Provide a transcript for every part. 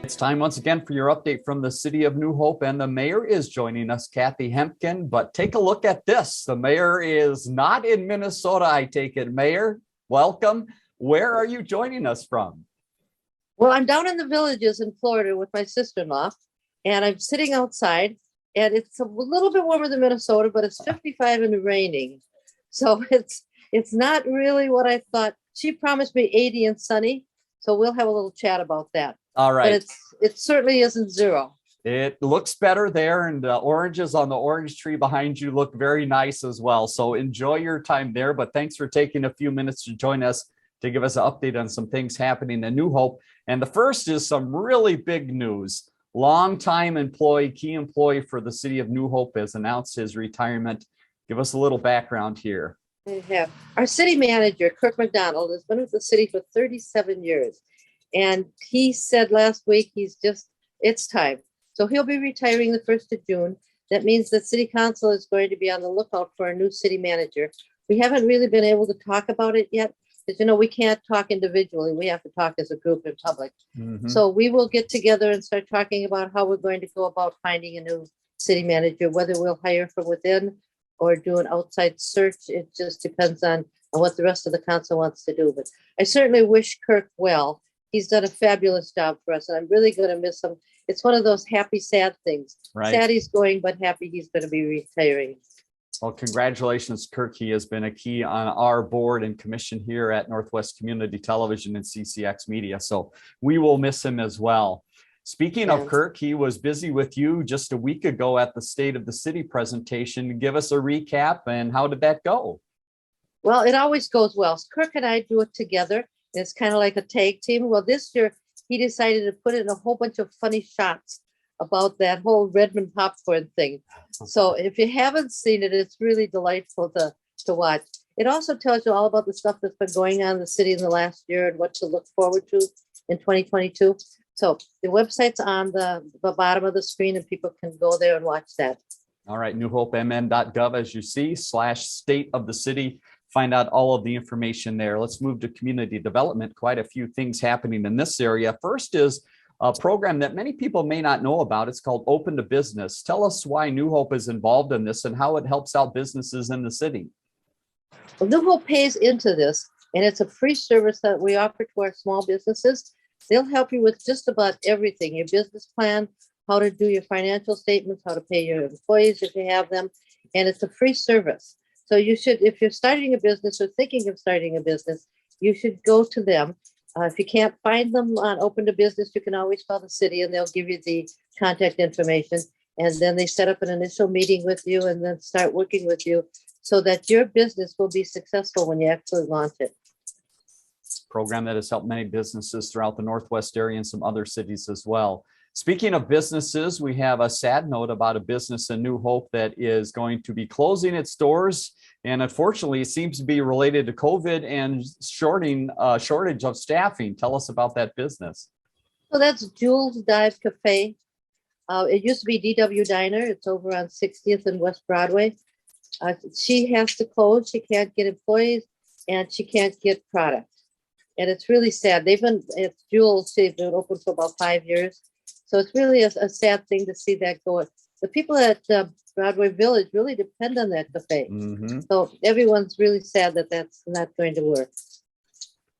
It's time once again for your update from the city of New Hope, and the mayor is joining us, Kathi Hemken. But take a look at this. The mayor is not in Minnesota, I take it. Mayor, welcome. Where are you joining us from? Well, I'm down in the Villages in Florida with my sister-in-law, and I'm sitting outside, and it's a little bit warmer than Minnesota, but it's 55 and raining. So it's not really what I thought. She promised me 80 and sunny, so we'll have a little chat about that. All right. But it certainly isn't zero. It looks better there, and the oranges on the orange tree behind you look very nice as well. So enjoy your time there, but thanks for taking a few minutes to join us to give us an update on some things happening in New Hope. And the first is some really big news. Longtime employee, key employee for the city of New Hope has announced his retirement. Give us a little background here. I have. Our city manager, Kirk McDonald, has been with the city for 37 years. And he said last week, it's time. So he'll be retiring the 1st of June. That means the city council is going to be on the lookout for a new city manager. We haven't really been able to talk about it yet, because, we can't talk individually. We have to talk as a group in public. Mm-hmm. So we will get together and start talking about how we're going to go about finding a new city manager, whether we'll hire from within or do an outside search. It just depends on what the rest of the council wants to do. But I certainly wish Kirk well. He's done a fabulous job for us, and I'm really going to miss him. It's one of those happy, sad things. Right. Sad he's going, but happy he's going to be retiring. Well, congratulations, Kirk. He has been a key on our board and commission here at Northwest Community Television and CCX Media. So we will miss him as well. Speaking of Kirk, he was busy with you just a week ago at the State of the City presentation. Give us a recap, and how did that go? Well, it always goes well. Kirk and I do it together. It's kind of like a tag team. Well, this year he decided to put in a whole bunch of funny shots about that whole Redmond popcorn thing. So if you haven't seen it, it's really delightful to watch. It also tells you all about the stuff that's been going on in the city in the last year and what to look forward to in 2022. So the website's on the bottom of the screen, and people can go there and watch that. All right, newhopemn.gov, as you see, /state of the city. Find out all of the information there. Let's move to community development. Quite a few things happening in this area. First is a program that many people may not know about. It's called Open to Business. Tell us why New Hope is involved in this and how it helps out businesses in the city. Well, New Hope pays into this, and it's a free service that we offer to our small businesses. They'll help you with just about everything: your business plan, how to do your financial statements, how to pay your employees if you have them, and it's a free service. So you should, if you're starting a business or thinking of starting a business, you should go to them. If you can't find them on Open to Business, you can always call the city and they'll give you the contact information. And then they set up an initial meeting with you and then start working with you so that your business will be successful when you actually launch it. Program that has helped many businesses throughout the Northwest area and some other cities as well. Speaking of businesses, we have a sad note about a business in New Hope that is going to be closing its doors. And unfortunately, it seems to be related to COVID and shortage of staffing. Tell us about that business. So that's Jules Dive Cafe. It used to be DW Diner. It's over on 60th and West Broadway. She has to close. She can't get employees and she can't get product. And it's really sad. It's Jules, they've been open for about 5 years. So it's really a sad thing to see that go. The people at Broadway Village really depend on that cafe. Mm-hmm. So everyone's really sad that that's not going to work.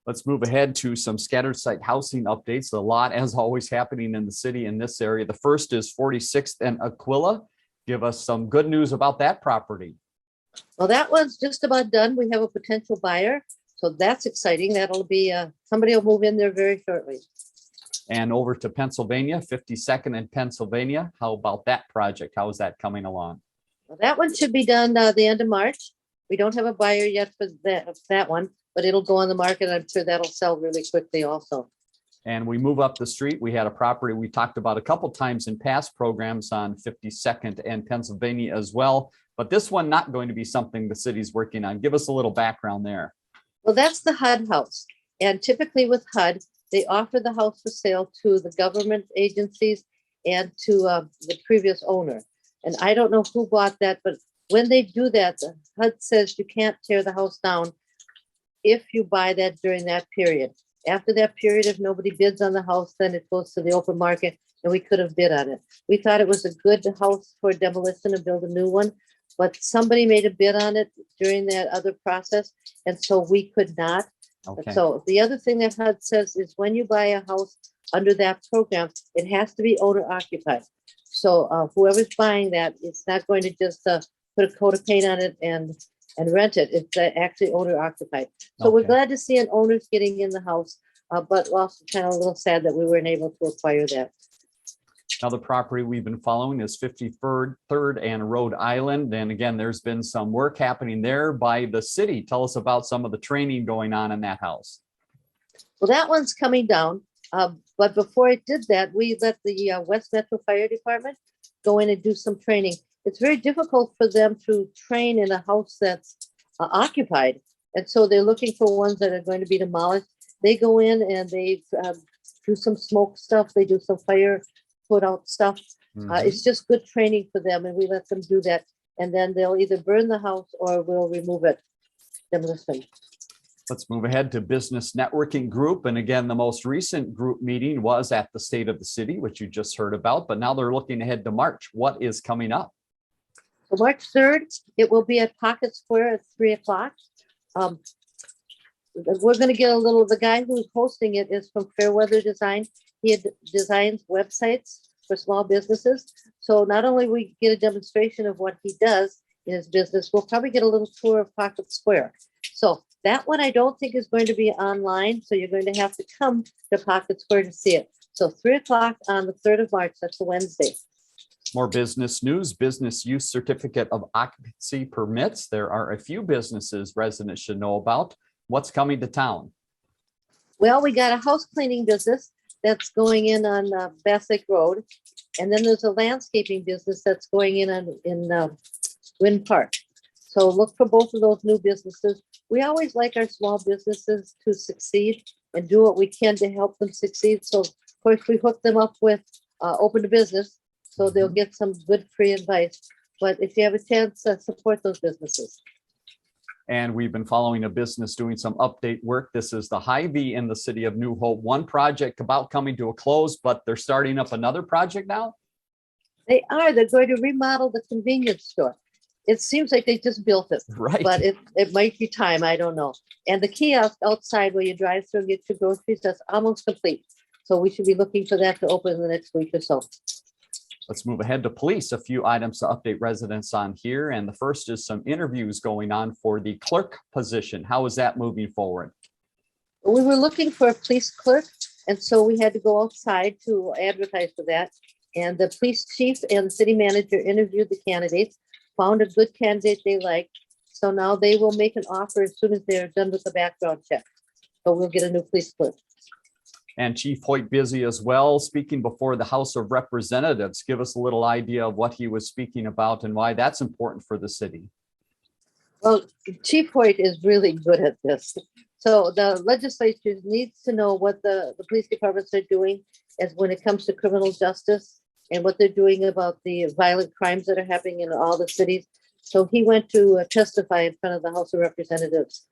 Let's move ahead to some scattered site housing updates. A lot, as always, happening in the city in this area. The first is 46th and Aquila. Give us some good news about that property. Well, that one's just about done. We have a potential buyer. So that's exciting. That'll be, somebody will move in there very shortly. And over to Pennsylvania, 52nd and Pennsylvania. How about that project? How is that coming along? Well, that one should be done the end of March. We don't have a buyer yet for that one, but it'll go on the market. I'm sure that'll sell really quickly also. And we move up the street. We had a property we talked about a couple times in past programs on 52nd and Pennsylvania as well. But this one not going to be something the city's working on. Give us a little background there. Well, that's the HUD house. And typically with HUD, they offer the house for sale to the government agencies and to the previous owner. And I don't know who bought that, but when they do that, the HUD says you can't tear the house down if you buy that during that period. After that period, if nobody bids on the house, then it goes to the open market and we could have bid on it. We thought it was a good house for demolition and build a new one, but somebody made a bid on it during that other process, and so we could not. Okay. So the other thing that HUD says is when you buy a house under that program, it has to be owner occupied. So whoever's buying that, it's not going to just put a coat of paint on it and rent it. It's actually owner occupied. So we're Okay. glad to see an owner's getting in the house, but also kind of a little sad that we weren't able to acquire that. Now, the property we've been following is 53rd and Rhode Island. And again, there's been some work happening there by the city. Tell us about some of the training going on in that house. Well, that one's coming down. But before it did that, we let the West Metro Fire Department go in and do some training. It's very difficult for them to train in a house that's occupied. And so they're looking for ones that are going to be demolished. They go in and they do some smoke stuff. They do some fire put out stuff. It's just good training for them, and we let them do that. And then they'll either burn the house or we'll remove it. Demolition. Let's move ahead to Business Networking Group. And again, the most recent group meeting was at the State of the City, which you just heard about, but now they're looking ahead to March. What is coming up? So March 3rd, it will be at Pocket Square at 3 o'clock. We're going to get a little, the guy who's hosting it is from Fairweather Design. He designs websites for small businesses. So not only we get a demonstration of what he does in his business, we'll probably get a little tour of Pocket Square. So that one I don't think is going to be online. So you're going to have to come to Pocket Square to see it. So 3 o'clock on the 3rd of March, that's a Wednesday. More business news, business use certificate of occupancy permits. There are a few businesses residents should know about. What's coming to town? Well, we got a house cleaning business that's going in on Bass Lake Road. And then there's a landscaping business that's going in Wind Park. So look for both of those new businesses. We always like our small businesses to succeed and do what we can to help them succeed. So of course we hook them up with Open to Business, so they'll get some good free advice. But if you have a chance, support those businesses. And we've been following a business doing some update work. This is the Hyvee in the city of New Hope. One project about coming to a close, but they're starting up another project now? They are. They're going to remodel the convenience store. It seems like they just built it, Right. But it might be time. I don't know. And the kiosk outside where you drive through and get your groceries, that's almost complete. So we should be looking for that to open in the next week or so. Let's move ahead to police. A few items to update residents on here. And the first is some interviews going on for the clerk position. How is that moving forward? We were looking for a police clerk, and so we had to go outside to advertise for that. And the police chief and the city manager interviewed the candidates, found a good candidate they liked. So now they will make an offer as soon as they're done with the background check. So we'll get a new police clerk. And Chief Hoyt busy as well, speaking before the House of Representatives. Give us a little idea of what he was speaking about and why that's important for the city. Well, Chief Hoyt is really good at this. So the legislature needs to know what the police departments are doing as when it comes to criminal justice and what they're doing about the violent crimes that are happening in all the cities. So he went to testify in front of the House of Representatives.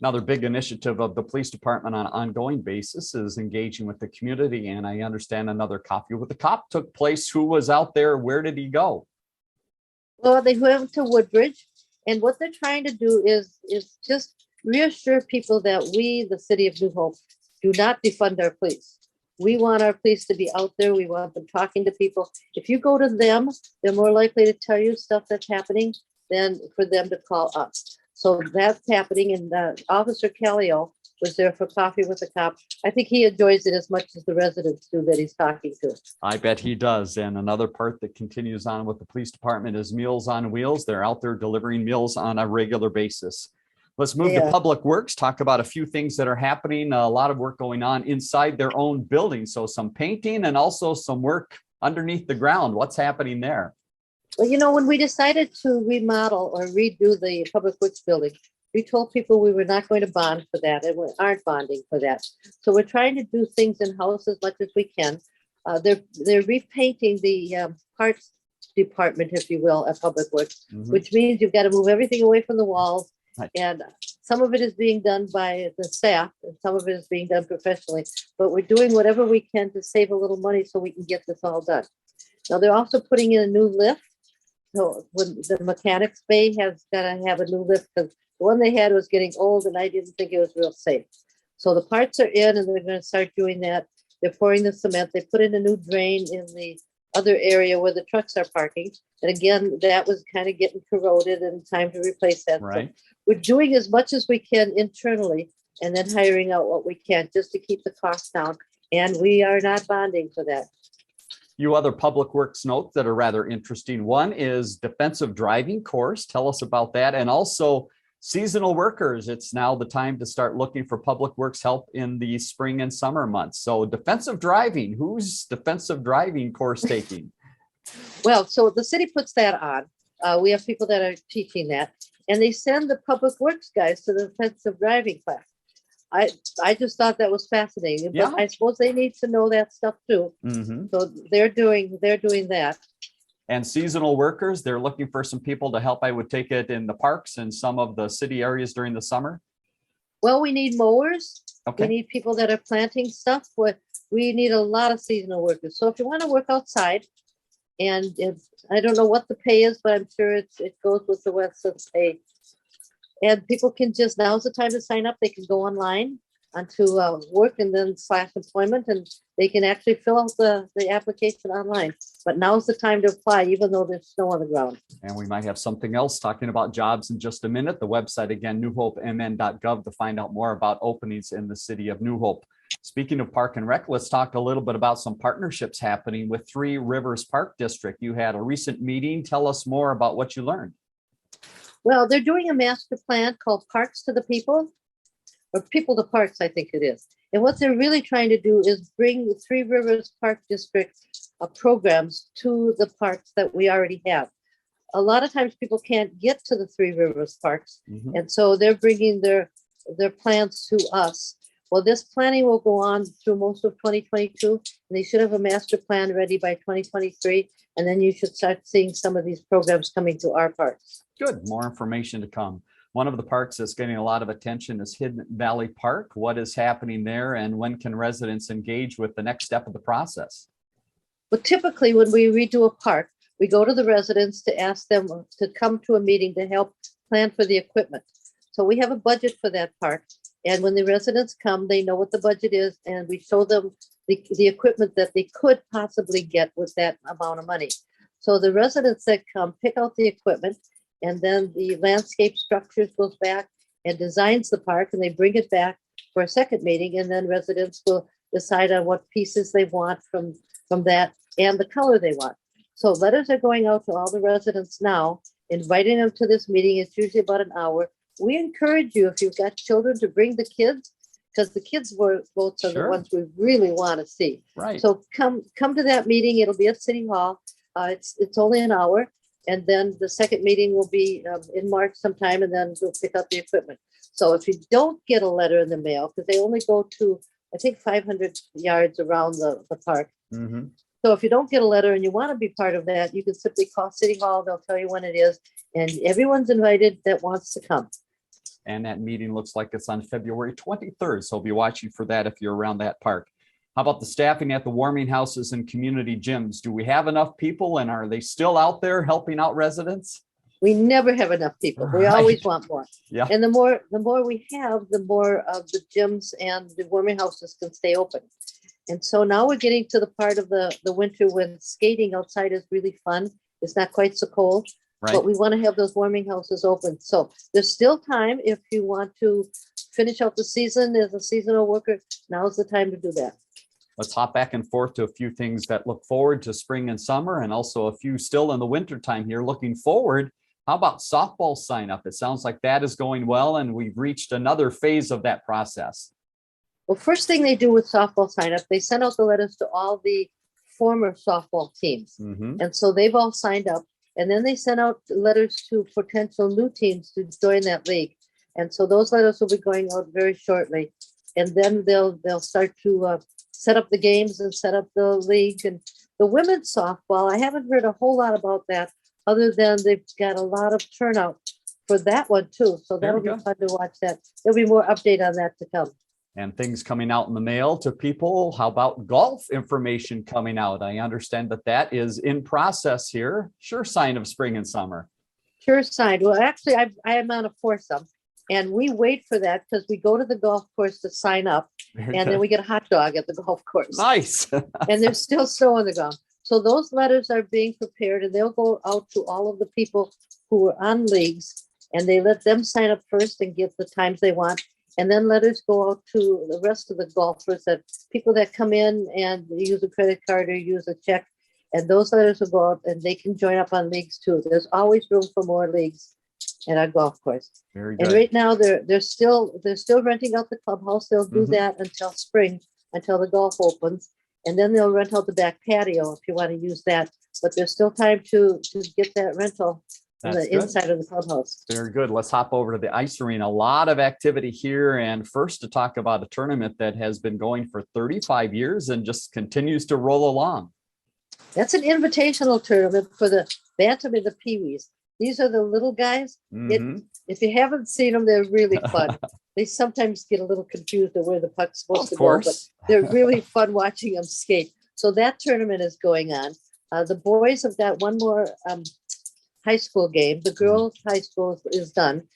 Another big initiative of the police department on an ongoing basis is engaging with the community. And I understand another Coffee with the Cop took place. Who was out there? Where did he go? Well, they went to Woodbridge. And what they're trying to do is just reassure people that we, the city of New Hope, do not defund our police. We want our police to be out there. We want them talking to people. If you go to them, they're more likely to tell you stuff that's happening than for them to call us. So that's happening. And Officer Callio was there for Coffee with the Cop. I think he enjoys it as much as the residents do that he's talking to. I bet he does. And another part that continues on with the police department is Meals on Wheels. They're out there delivering meals on a regular basis. Let's move to Public Works, talk about a few things that are happening. A lot of work going on inside their own building. So some painting and also some work underneath the ground. What's happening there? Well, you know, when we decided to remodel or redo the Public Works building, we told people we were not going to bond for that, and we aren't bonding for that. So we're trying to do things in-house as much as we can. They're repainting the parts department, if you will, at Public Works, which means you've got to move everything away from the walls. Right. And Some of it is being done by the staff and some of it is being done professionally, but we're doing whatever we can to save a little money so we can get this all done. Now, they're also putting in a new lift. So when the mechanics bay has got to have a new lift because the one they had was getting old and I didn't think it was real safe. So the parts are in and they're going to start doing that. They're pouring the cement. They put in a new drain in the other area where the trucks are parking. And again, that was kind of getting corroded and time to replace that. Right. So we're doing as much as we can internally and then hiring out what we can just to keep the costs down. And we are not bonding for that. You other public works notes that are rather interesting. One is defensive driving course. Tell us about that. And also seasonal workers. It's now the time to start looking for public works help in the spring and summer months. So defensive driving, who's defensive driving course taking? Well, so the city puts that on. We have people that are teaching that and they send the public works guys to the defensive driving class. I just thought that was fascinating, but Yeah. I suppose they need to know that stuff too. Mm-hmm. So they're doing that. And seasonal workers, they're looking for some people to help, I would take it, in the parks and some of the city areas during the summer. Well, we need mowers. Okay. We need people that are planting stuff. We need a lot of seasonal workers. So if you want to work outside, and I don't know what the pay is, but I'm sure it goes with the rest of the pay. And people can just, now's the time to sign up. They can go online onto work and then / employment, and they can actually fill out the application online. But now's the time to apply, even though there's snow on the ground. And we might have something else talking about jobs in just a minute. The website, again, newhopemn.gov to find out more about openings in the city of New Hope. Speaking of Park and Rec, let's talk a little bit about some partnerships happening with Three Rivers Park District. You had a recent meeting. Tell us more about what you learned. Well, they're doing a master plan called Parks to the People, or People to Parks, I think it is. And what they're really trying to do is bring the Three Rivers Park District programs to the parks that we already have. A lot of times people can't get to the Three Rivers Parks, and so they're bringing their plans to us. Well, this planning will go on through most of 2022, and they should have a master plan ready by 2023, and then you should start seeing some of these programs coming to our parks. Good. More information to come. One of the parks that's getting a lot of attention is Hidden Valley Park. What is happening there, and when can residents engage with the next step of the process? Well, typically when we redo a park, we go to the residents to ask them to come to a meeting to help plan for the equipment. So we have a budget for that park. And when the residents come, they know what the budget is, and we show them the equipment that they could possibly get with that amount of money. So the residents that come pick out the equipment, and then the landscape structures goes back and designs the park, and they bring it back for a second meeting, and then residents will decide on what pieces they want from that and the color they want. So letters are going out to all the residents now, inviting them to this meeting. It's usually about an hour. We encourage you, if you've got children, to bring the kids, because the kids votes are the ones we really want to see. Right. So come to that meeting. It'll be at City Hall. It's only an hour. And then the second meeting will be in March sometime, and then we'll pick up the equipment. So if you don't get a letter in the mail, because they only go to, I think, 500 yards around the park. Mm-hmm. So if you don't get a letter and you want to be part of that, you can simply call City Hall. They'll tell you when it is. And everyone's invited that wants to come. And that meeting looks like it's on February 23rd. So be watching for that if you're around that park. How about the staffing at the warming houses and community gyms? Do we have enough people, and are they still out there helping out residents? We never have enough people. We always want more. Yeah. And the more we have, the more of the gyms and the warming houses can stay open. And so now we're getting to the part of the winter when skating outside is really fun. It's not quite so cold. Right. But we want to have those warming houses open. So there's still time if you want to finish out the season as a seasonal worker. Now's the time to do that. Let's hop back and forth to a few things that look forward to spring and summer, and also a few still in the winter time here looking forward. How about softball sign up? It sounds like that is going well, and we've reached another phase of that process. Well, first thing they do with softball sign up, they send out the letters to all the former softball teams. Mm-hmm. And so they've all signed up. And then they send out letters to potential new teams to join that league. And so those letters will be going out very shortly. And then they'll start to set up the games and set up the league. And the women's softball, I haven't heard a whole lot about that, other than they've got a lot of turnout for that one too. So There that'll we be go. fun to watch that. There'll be more update on that to come. And things coming out in the mail to people. How about golf information coming out? I understand that is in process here. Sure sign of spring and summer. Sure sign. Well, actually, I am on a foursome, and we wait for that because we go to the golf course to sign up, Very and good. then we get a hot dog at the golf course. Nice. And there's still snow on the ground. So those letters are being prepared, and they'll go out to all of the people who are on leagues, and they let them sign up first and get the times they want. And then letters go out to the rest of the golfers, that people that come in and use a credit card or use a check. And those letters will go out and they can join up on leagues too. There's always room for more leagues at our golf course. Very And good. right now they're still renting out the clubhouse. They'll do Mhm. that until spring, until the golf opens. And then they'll rent out the back patio if you want to use that. But there's still time to get that rental on That's the good. inside of the clubhouse. Very good. Let's hop over to the ice arena. A lot of activity here. And first to talk about a tournament that has been going for 35 years and just continues to roll along. That's an invitational tournament for the bantam and the peewees. These are the little guys. Mhm. If you haven't seen them, they're really fun. They sometimes get a little confused of where the puck's supposed Of to go, but course. they're really fun watching them skate. So that tournament is going on. The boys have got one more high school game. The girls' high school is done.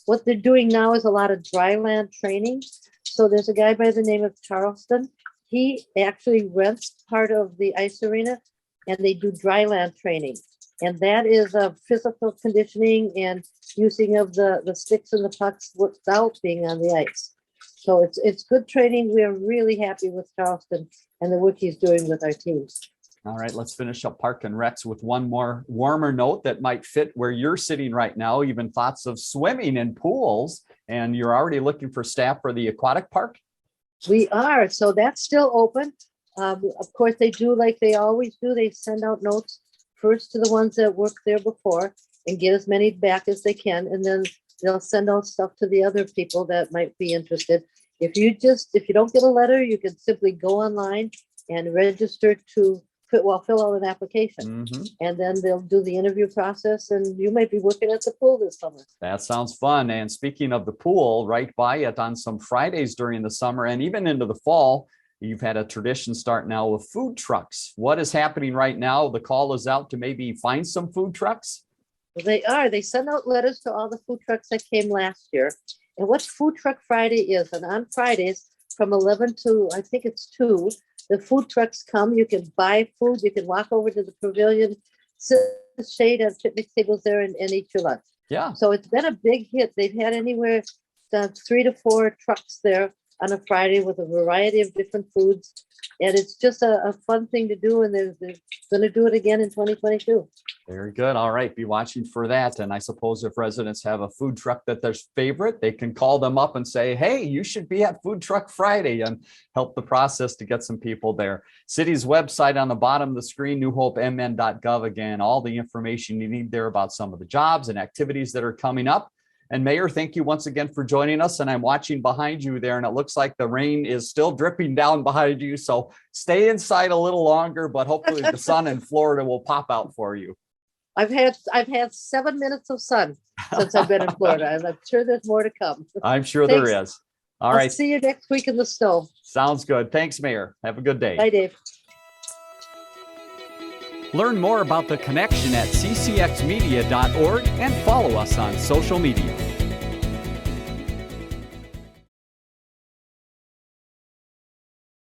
What they're doing now is a lot of dry land training. So there's a guy by the name of Charleston. He actually rents part of the ice arena, and they do dry land training. And that is physical conditioning and using of the sticks and the pucks without being on the ice. So it's good training. We're really happy with Charleston and the work he's doing with our teams. All right, let's finish up Park and Recs with one more warmer note that might fit where you're sitting right now, even thoughts of swimming in pools. And you're already looking for staff for the Aquatic Park? We are. So that's still open. Of course, they do like they always do. They send out notes first to the ones that worked there before and get as many back as they can. And then they'll send out stuff to the other people that might be interested. If you don't get a letter, you can simply go online and register to fill out an application. Mhm. And then they'll do the interview process, and you might be working at the pool this summer. That sounds fun. And speaking of the pool, right by it on some Fridays during the summer and even into the fall, you've had a tradition start now with food trucks. What is happening right now? The call is out to maybe find some food trucks. Well, they are. They send out letters to all the food trucks that came last year. And what Food Truck Friday is, and on Fridays from 11 to, I think it's 2, the food trucks come. You can buy food. You can walk over to the pavilion, sit in the shade, have picnic tables there, and eat your lunch. Yeah. So it's been a big hit. They've had anywhere 3 to 4 trucks there on a Friday with a variety of different foods. And it's just a fun thing to do. And they're going to do it again in 2022. Very good. All right. Be watching for that. And I suppose if residents have a food truck that their favorite, they can call them up and say, hey, you should be at Food Truck Friday, and help the process to get some people there. City's website on the bottom of the screen, newhopemn.gov. Again, all the information you need there about some of the jobs and activities that are coming up. And Mayor, thank you once again for joining us. And I'm watching behind you there, and it looks like the rain is still dripping down behind you. So stay inside a little longer, but hopefully the sun in Florida will pop out for you. I've had 7 minutes of sun since I've been in Florida, and I'm sure there's more to come. I'm sure Thanks. there is. All I'll right. see you next week in the snow. Sounds good. Thanks, Mayor. Have a good day. Bye, Dave. Learn more about The Connection at ccxmedia.org and follow us on social media.